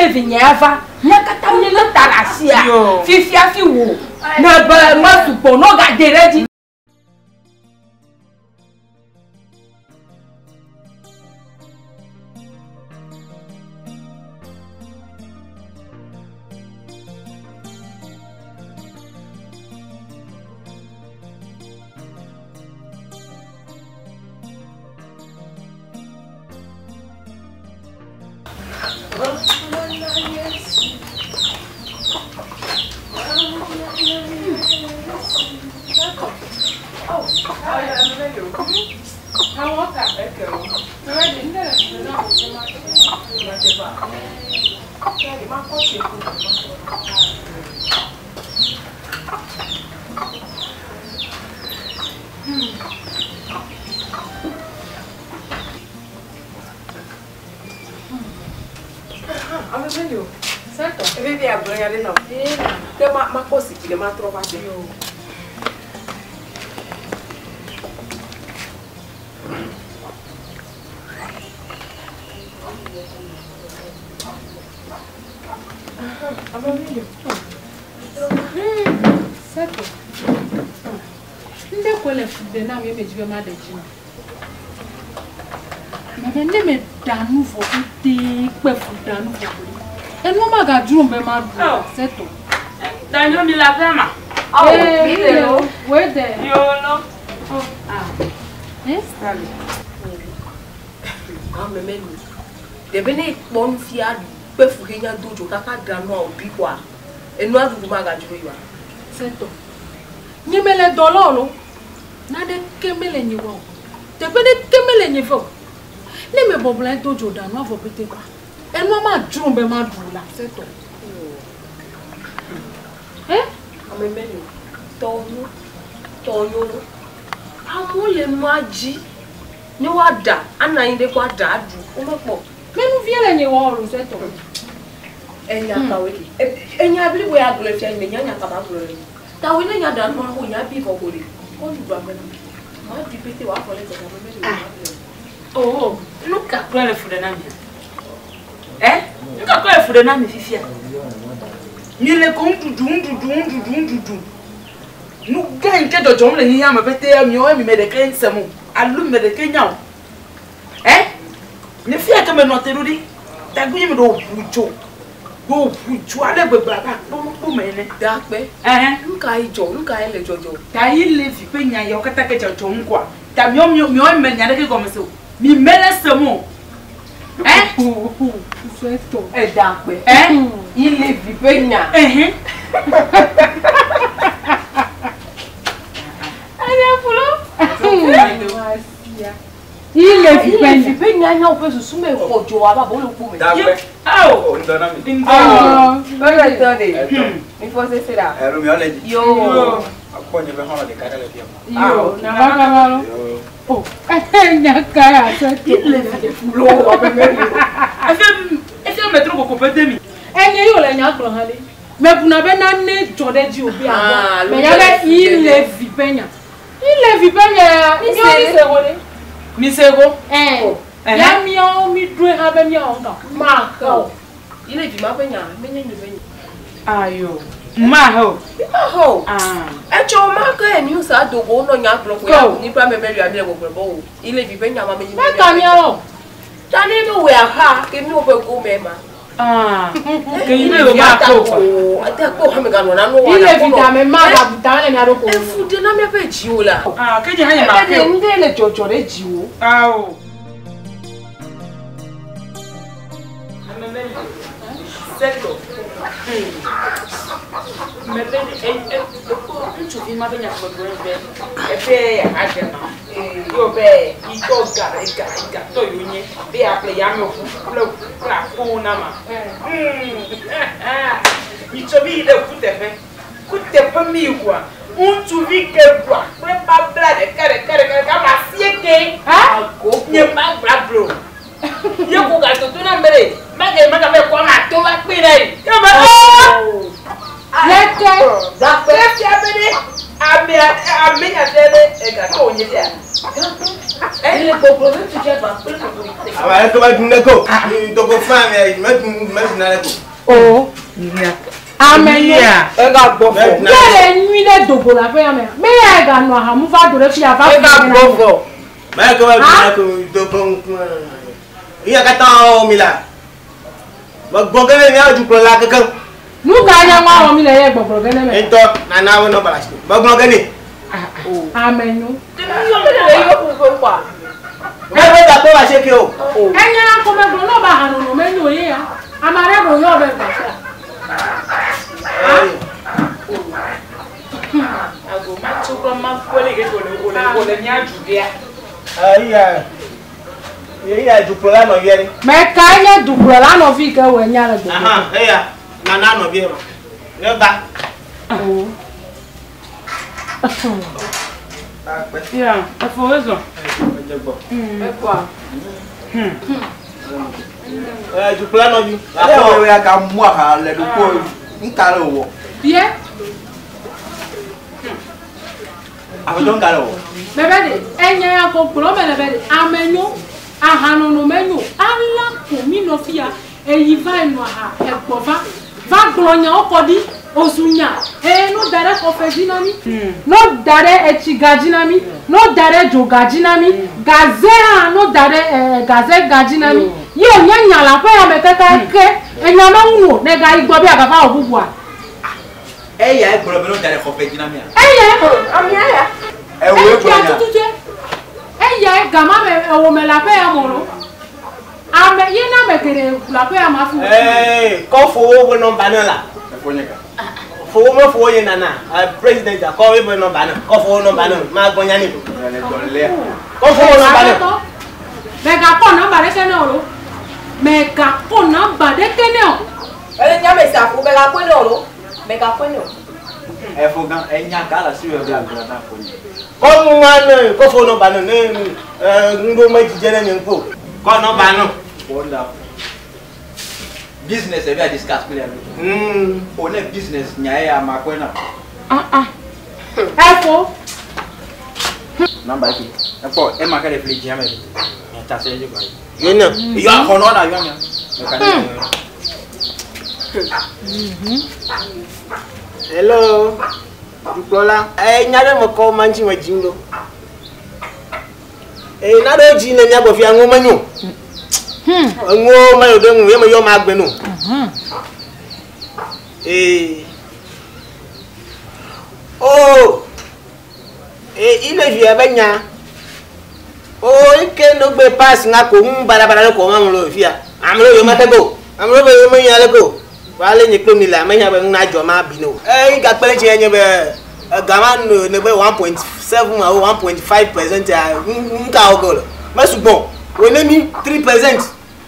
vinyava nyakata mile tarasia fifia fi wo na ba masupo no ga dereji Certo? E vedi a bregare no. Ma così che ma trovate io. Certo. Nde kwele fude na me mejibe ma de jina. Me ne me danu fo ite pe fudanu fo. And Mama got dream by my settle. Then you be la fema. Oh, where there? You know. Yes, darling. I'm a man. The Benet Bonfia, Befuhina Dojo, Kaka Drano, Piqua, and no other Maga Julia. Settle. Nimele Dololo. Nade Kemel and you won't. The Benet Kemel and you folk. Name a Bobline Dojo Dano for Pitica. And Mama drew by my drula, settle. Eh? I'm a man. Tono. I'm only Maji. No ada, and I in the quadra. Men feel any war, settle. And Yakaway. And I believe we are going to me, Yana Kababri. Now we know that one who are people holy. Only Brahman. My deputy was for it. Oh, look at Clara for the name. Eh? Look at Clara for the name, Fifia. You let come to do. No can't get a John and Yama, but they are your made a cane some. I look at the Kenya. Eh? If you come and not the Rudy, that women go put you are never back. Woman, dark way. Eh? Look, I let Jojo. They live Pena, your Cataka Jonqua. Tamyom, your men, Yanaka me menace some more. Eh? Settle. A dark way. Eh? You live the Pena. Eh? Il est venu. Pena, no person, Sume or Joaba, Bolo. Oh, Very dirty. Before they say that. Yo. Yo, Navagalo. Oh, Nyakaya, il live the floor of a million. I feel metro competemi. And you are Nyaklo, honey. Mabunabena ne Jordan, you be a man. Il live Vipena. Il live Vipena. Misego, Yamio, me do have a young Mark. You live Mapena, meaning the venue. Are you? Maho. At your marker and you said to go on your block. You probably marry a little bowl. You live in Pena, Mamma. That never wear her, give me over go, Mamma. Can you live about I tell Mohammedan, I know you live in a mother down and I don't go. Food did not make you. Can you have a let Jojo let you? Oh. Settle. Elle est pour le tu gères pas. Ah ouais, comment tu n'es quoi? Donc femme, mais Oh. Amen. Ega bofo. Quelle nuit de dogo la paix amen. Mais ega no ha mu fa do le fi ava. Ega bofo. Mais comment tu n'es donc il y a 4 mila. Bon gane ni aju pro la kankan. Nu ga nya wa mi le ye gbogbo gane me. Ento na na wo no balashi. Bon gane. Amen no. Yo le yo ko kwa. Ẹ bẹ ta ko wa se ke o. Enya ko me gbo no ba hanu no me no ye ya. Amare go yo be ta. Ago ma chukwa ma kwele ke ole nya judea. Iya ju pro la no ye ni. Me ka nya du pro la no fi ke we nya le gbo. Aha, eya. Na na no bi ma. Ne ba. Oh. Yeah, afọ ezo. Kwa. Ju pro la no bi. Apo we aka mu aha le do ko nkare wo. Bien. Apo don kare wo. Bebe de enya ya ko pro me le be de amenyo ahanu no menyo ala ko mi no fia eyi vai no aha egbova va glonya okodi osunya no dare ko fejinami no dare echigajinami no dare jogajinami gazea no dare gaze gajinami yo nyanya la pa ya meteta ke enya ma wu ne ga igbo bi agafa obubu a Eya e gboro be no dare ko fe jina mi a. Ami aya. E we ko nya. Eya gama me o me la pa ya moro ame ye na me kere la pa ya ma fu ko fo wo number na la. E ko nya ka. Fo mo fo ye na na president ko we bo number na. Ko fo number na ma gonya ni. Ko fo number na. Mega po number de kene o mega po number de kene o Elle nya me sa fu be la kwele oro. Me ka kwele o. E fo gan e nya ka la si we bia gboro na ko ni. Ko nwan ko fo number na ndo ma jije na nko. Ko number na. Wonderful. Business e bia discuss clear. O le business nya e ama ko na. efo Number ki. E po e ma ka le fleji ya me. Ta se je ko. Ye na. Yo akono na yo nya. E ka ni. Hello. Dukola. Nyare mo ko manchi wa jindo. Na do ji na nya bo fi anwo manyu. Anwo mayo do nwe mo yo ma gbe no. Oh. Ile vi abanya. Oh, ike no gbe pass nga ko barabara ko ma mo lo fi a. Amro yo ma tego. Amro be yo mo yan le ko. Wale ni klo ni la me ya be na jo ma bi no. Ga pele che yen be gama no ne be 1.7 or 1.5% nka ogolo. Ma sugbon. We ne mi 3%.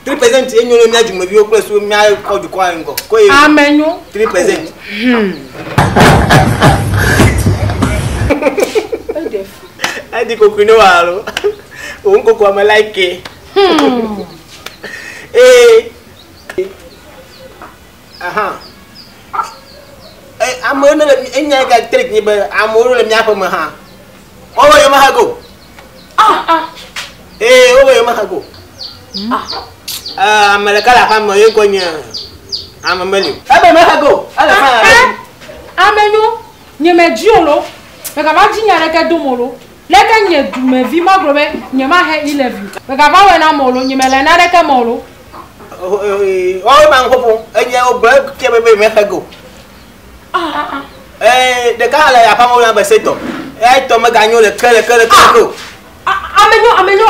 3% enyo no mi ajuma bi o plus o mi a ko ju ko ango. Ko e amenyo 3%. Adi ko kuno walo. O nko ko ma like. Aha. Amono le enya ga trick ni be amono le mia fa ma ha. O wo yo ma ha go. O wo yo ma ha go. Amalaka la fa mo yo ko nya. Amameli. Ebe ma ha go. Ala fa. amenyo nyeme jiolo me ka ba jinya re ke dumolo le ke nye du me vi ma grobe nye ma he 11 me ka ba we na molo nyeme le na re ke molo o ma ngopo enye o gbe ke be me ha go. De ka la ya pa mo ya be seto. To me ganyo le kele go. Amenyo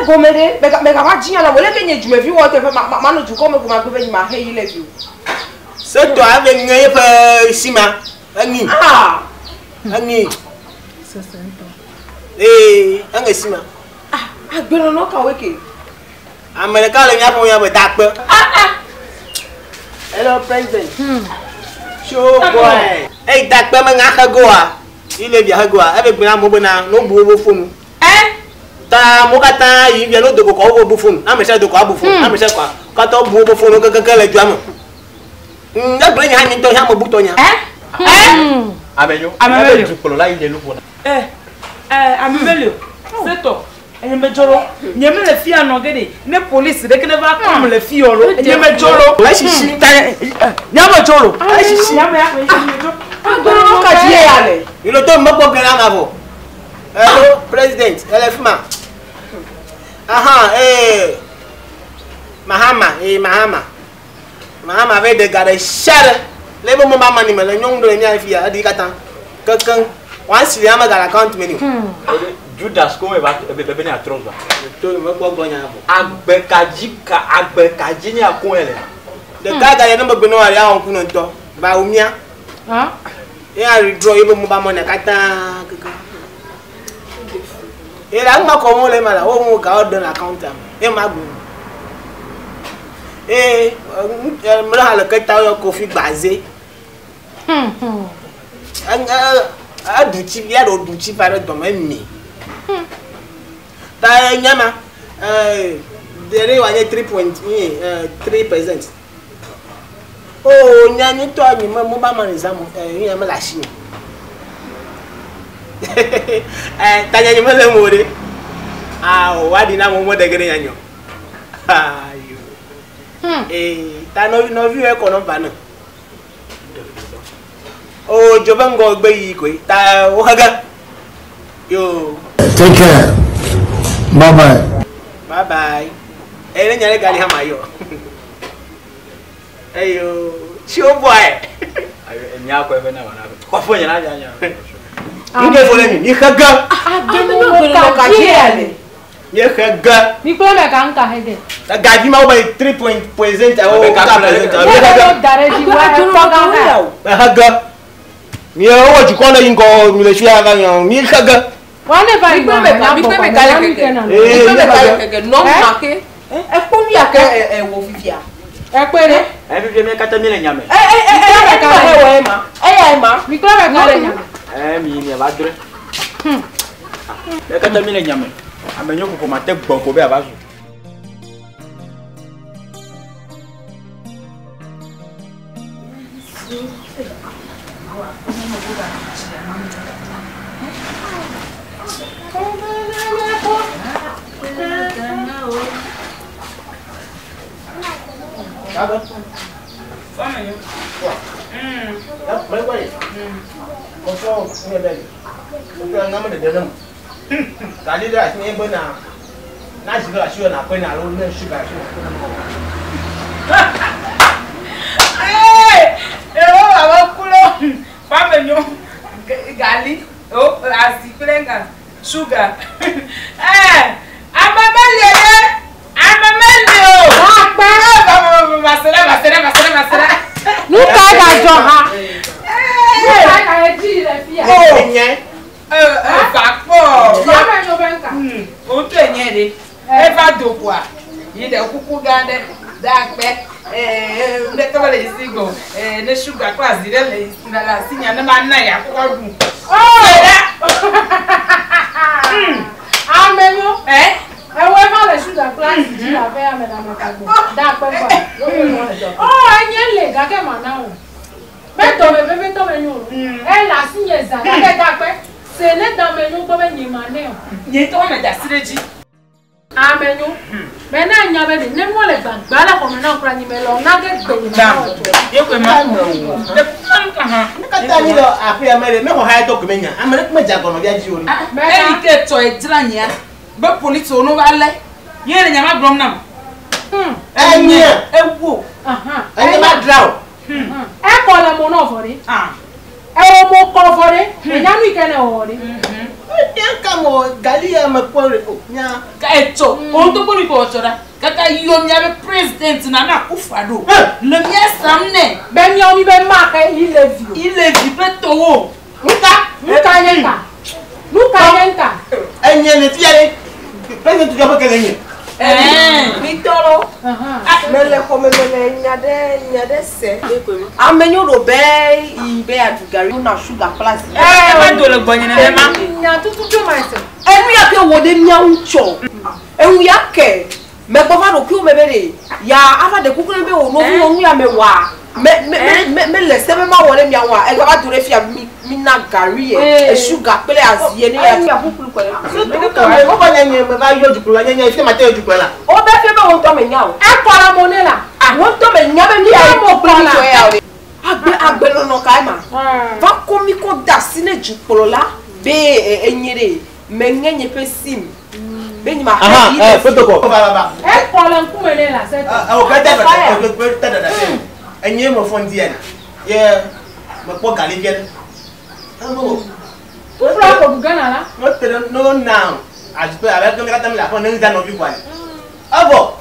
gomere me ka ba jinya la wole ke nye du me vi wo te ma no du ko me ko ma gbe ma he 11. Seto ave ngeye pe sima. Ani. Ani. Anga sima. Agbero no ka weke. America le nya fun ya be dape. Hello president. Show boy. Dape ma nga go a. Ile bi ha go a. Ebe gbina mo na no bu obo fonu. Ta mo ka ta yi bi no dogo ko obo fonu. Na me se dogo abu fonu. Na me se kwa. Ka to bu obo fonu le ju am. Na gbere nya mi to ya mo bu to nya. Amenyo. Amebelio. Dukolo la ile lu bona. Amebelio. C'est toi. Et me jolo. N'y me les filles en ogede. Ne police de que ne va comme les filles olo. N'y me jolo. Ai chichi. N'y me jolo. Ai chichi. N'y me allez. Il est tout moko grand avo. Hello, president. Elefma. Aha, Mahama. Mahama avait des gars de chère. Les bons moments maniment le nyong de nya fia adi katan. Quelqu'un once il y a ma gala compte menu. Judas comme va venir à trompe. Tout le monde gonya avo. Agbekaji ni akon ele. De gars ya no gbeno ari awon kunu nto. Ba umia. Ah? Et à withdraw les bons moments mon katan. Et là ma comment les mala o mo ka ordre account am. Et ma gbo. Et me la le kata yo kofi basé. A duti ya do duti pare do memi. Ta nyama dere wa 3.3%. Oh nyani to ani mo ba man exam nyama la shi. Ta nyani mo le mo re. Ah wa di na mo de gere nyanyo. Ayo. Ta no vi e ko no ba na. Oh, Jobango Bay, ta Waga. Yo, take care. Bye bye. Bye bye. Ellen Yagali Hamayo. Hey, yo, show boy. And Yako ever now. What for you? You get for me. You can go. You can go. Nicola Ganka head. The guy came out by 3.0%. I go. Mi o ju kono yin ko mi le fi aga yan mi kaga Wale ba mi pe kale no marqué e ko mi ake e wo fifia e pere e bi me kata mi le nyame mi ko ba kale nyame mi ni ba dure e kata mi le nyame amenyo ko ma te gbon ko be abazu Apa? Sama yo. Ya, baik baik. Kosong ni beli. Bukan nama de dalam. Tadi dah sini benar. Nasi kelas sudah nak kena lalu ni sugar sudah. Oh, awak kulo. Papa nyo. Gali. Oh, asi kulenga. Sugar. Amama lele. Masera. Nunca ga joha. Nunca ga eji le fia. Fakpo. Mama no benka. O to enye de. E fa dokwa. Yi de kuku gande da pe. Ne to le sigo. Ne sugar class dire le na la sinya na ma na ya ko du. Amenyo. Ewe ma le sugar class di la fe amena makago. Da pe pa. Oh, enye le ga ke mana o. Beto me nyo. La sinye za ga ke da pe. Se ne da me nyo to be ni mane o. Ye to me da sireji. Amenyo. Me na nya be ni mo le gbagba la ko me na kura ni me lo na ge gbe ni ma o. Ye ko ma wo. De kan ha. Kata ni lo afi amere me ho ha to kumenya. Amere kuma jago no bia ji ori. E ke to e dra nya. Be police onu ba le. Ye le nya ma grom nam. Enya. Ewo. Enya ma draw. E ko le mo no fori. E o mo ko fori. E nya mi ke ne ori. Nya mo gali ya ma ko nya. Ka eto. O to ko ni ko chora. Kaka yo mi abe president na Akufo-Addo. Le mi samne. Be mi o mi be ma ka ile vi be to wo. Nuka yenka. Enya ne tiare. President jo ba ke lenye. Vitoro. Mele come mele nyade se. Amenyo do be ibe adugari na sugar plus. Ma do le gbonye na ma. Nya tutu do myself. Enu ya ke wo de nya uncho. Ewu ya ke. Me gbo fa do ki o mebere. Ya afa de kukure be wo no fu onu ya mewa. Mais laissez même moi on est bien ouais elle va durer fia mina gari et sugar pele azie ni ya beaucoup quoi on va nyenye me ba yo dukula nyenye ife mate yo dukula o be fe be on to me nya o e ko la monnaie là won to me nya be ni ya mo ko la agbe no no kai ma va komi ko dasine jukolo la be enyere me nyenye pe sim be ni ma photo ko ba e ko la ku monnaie là c'est o ka ta da enye mo fondi en ye me ko gali bien amo tu fla ko bugana là no te no now as pe avec me kata me la fon nza no bi kwa abo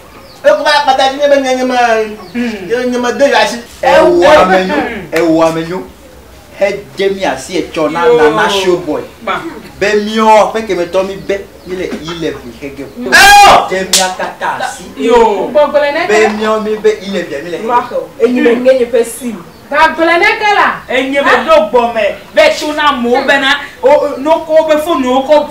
e ko ba pata ni be nyama ma de yashi e wo amenyo he jemi asi e chona na show boy be mio pe ke me to mi be ile vi hege jemi akata asi yo bogole ne be mio mi be ile vi mi le mako enyi me nyenye pe sim ga gole ne kala enye be do gbome be chuna mo be na no ko be fo no ko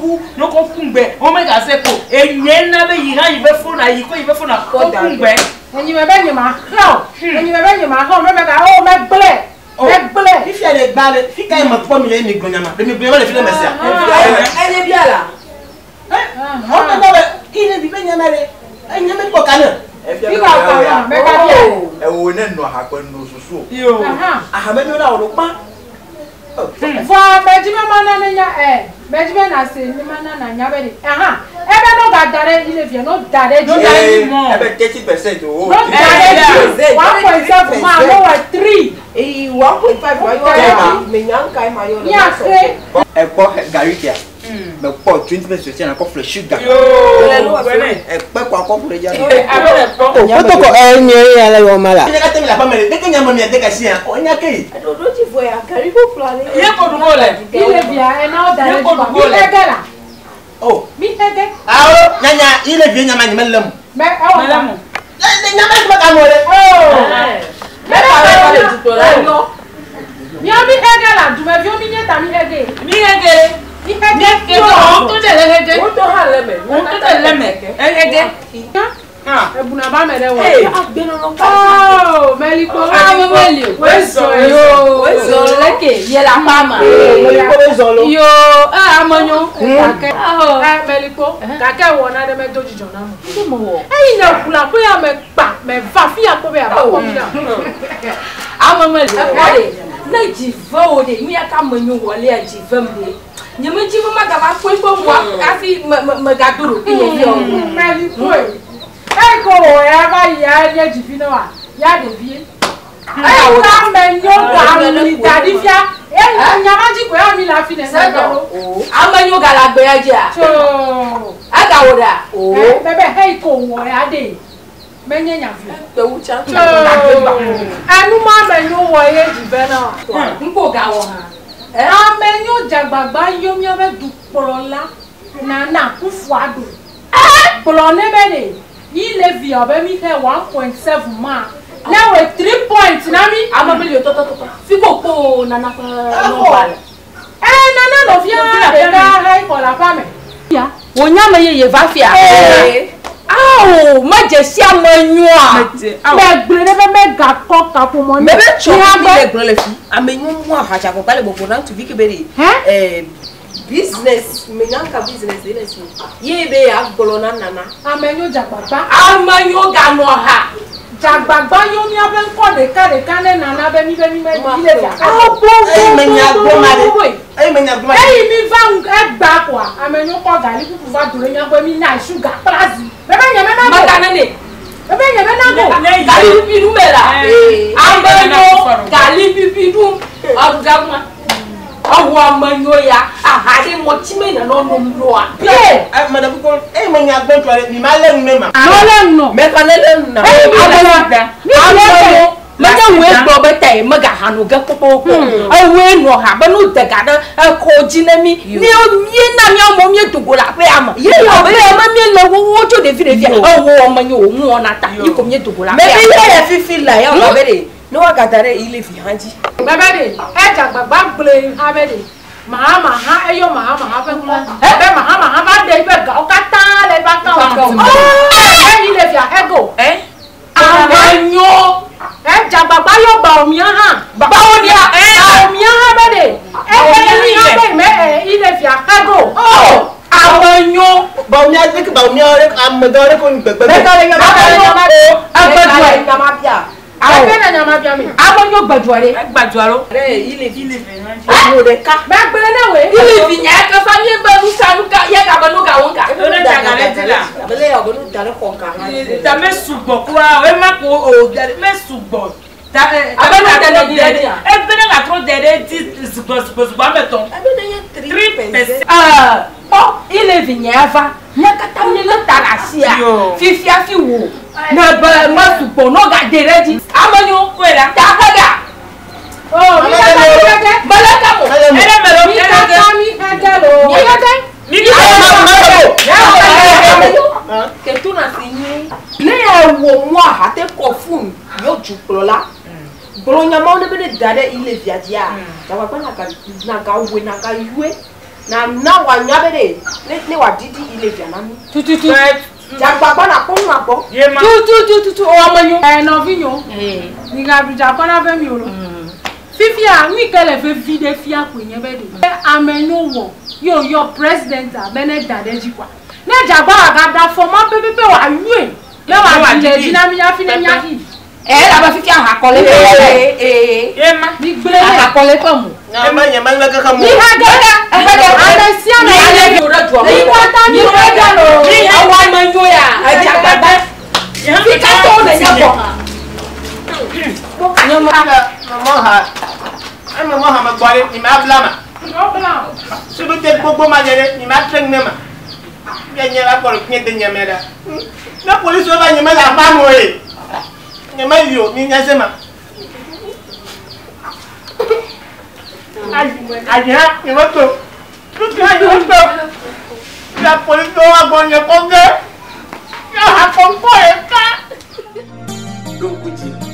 fungbe o me ga se ko enye na be yi ha yi be fo na yi ko yi be fo na ko fungbe enyi me be nyima ho enyi me be nyima ho me ga o me ble if you are the bad if you ma po mi le ni gonyama de mi gonyama le fi le mesia enye bia la o ta ba ile bi be nyama le enye me ko kana bi ba ka me ga bia e wo ne no ha kwa no susu yo aha me no na o pa va mejime mana ne nya mejime na se ni mana na nya be ni ebe no ga dare ile vie no dare no dare ni mo ebe 30% o no dare 1.7 ma no 3 1.5 wa yo me nyanka ma yo ya se e ko gari kia me ko 20% na ko fresh sugar yo e pe ko ko fure ja abere ko photo ko enye ya la yo mala ni ka temi la family de kenya mami de ka sia o nya ke do ti voya karibu plan ye ko du gole ile vie e na dare mi egala oh mi ege awo nyanya ile vie nyama nyama lem me e mala mo nyama ko ka mo le me ka ba le tutola yo mi o mi egala du me vi o mi ni ta mi ege mi ege ke to to de lege o to ha le me o to de leme ege ebuna ba me de wo agbe no no ka oh meliko wezo leke ye la mama ko be zolo yo amonyo kake meliko kake wona de me doji jona mo eyi na kula ko ya me pa me va fi ya ko be aba ko mi na amama le na jiva o de mi aka manyo wole a jiva mbe nyame jiva maga ba ko ko mo afi maga duro ki ye yo meliko eko ya ba ya ye jifina wa ya de vie ai ka menyo ga mi dadi fia nyama ji ko ya mi la fi ne sa go amanyo ga la gbe ya ja so aga woda bebe hey ko wo ya de menye nya fi pe wu chan anu ma menyo wo ye jifena nko ga wo ha amenyo jagbagba yo mi be du porola na kufu adu polone be de ile vi obe mi he 1.7 ma now 3 points na mi amama le to fi ko po nana pa no bale nana no via de ka hai ko la fame ya wonyama ye va fia aw ma je si amanyo a me gbere be ga ko ka po mo me be cho mi le gbere le fi amenyu mo ha cha ko kale bo na tu vi ke beri business me nyanka business ile si ye be ya golona nana amenyo jagbagba amanyo ga no ha jagbagba yo mi abe ko de ka ne nana be mi ile via ai menya goma ei mi va gba kwa amenyo ko gali pupu va dure nya gbe mi na sugar prazi bebe nya me na go magana ne bebe nya me na go gali pipi du mela amanyo gali pipi du agama awu amanyo ya ahade mo chime na no no mlo a ai madam ko ai menya gbe to mi ma le nme ma no le no me ka le na amanyo maja we gbo beta e maga hanu ga popo awe no ha ba no daga da ko jinami ni o ye na mi o mo mi dogola pe ama ye o be ma mi le wo jo de fi de fi awo amanyo o mu ona ta yi ko mi dogola me be ye fifi la ya o be de no wa gatare ile fi hanji bebe de e jagbagba gbele ha be de mahama ha eyo mahama ha fe kula be mahama ha ba de be ga o ka ta le ba ka o ile fi ego amanyo jagba baba yo ba o mi ha baba o dia o mi ha be de mi ha be me ile fi akago amonyo ba o mi a ke ba o mi ore amodore ko npepe be ka le nya ma bia abe na nya ma bia mi amonyo gbaduare ile o de ka ba gbele na we ile fi nya ka fa mi ba lu sa lu ka ye ka ba lu ka won ka o le daga le ti la bele ya go nu dale ko ka ta me sugbo kura o ma ko o me sugbo ta abe na tele di e be na tro de ti sugbo meton abe na ye 3% ile fi nya fa nya ka ta mi le ta la sia fi fi wo na ba ma sugbo no ga de reji amonyo ko la ta ka ga oh mi ka ta balaka mo ele me lo mi ka mi ka lo ni ka ni ke tu na sinyi ne ya wo mo ha te ko fun yo juklola bolonya ma ne be de dade ile viadia ya wa na ga we na ga yue na wa nya be de ne wa didi ile via na mi tututu ja gbagba na ko na bo ye ma tututu o amonyo no vinyo ni ga bi ja ko na fe mi o lo fifia mi kele fe vide fia ko yen be de amenyo wo yo president abene dade jikwa ne jagba aga da for ma pepe wa yue le wa dile dinami ya fine mi afi la ba fifia ha kole ye ma mi gbele ha kole fa mu na ma nya ma ka ka mo mi ha ga amesia na ile yo do mi kwata mi ga lo mi awa manjo ya ajagbagba fi ka to na nya bo mo ha ma gbare ni ma blama sudu te gbogbo ma jere ni ma treng me ma ya nya la ko ni de nya me da na police o ba nya me la ba mo e nya ma yo ni nya se ma aja ni mo to tu ka yo to la police o wa go nya ko ge ya ha ko e ka Don't quit it.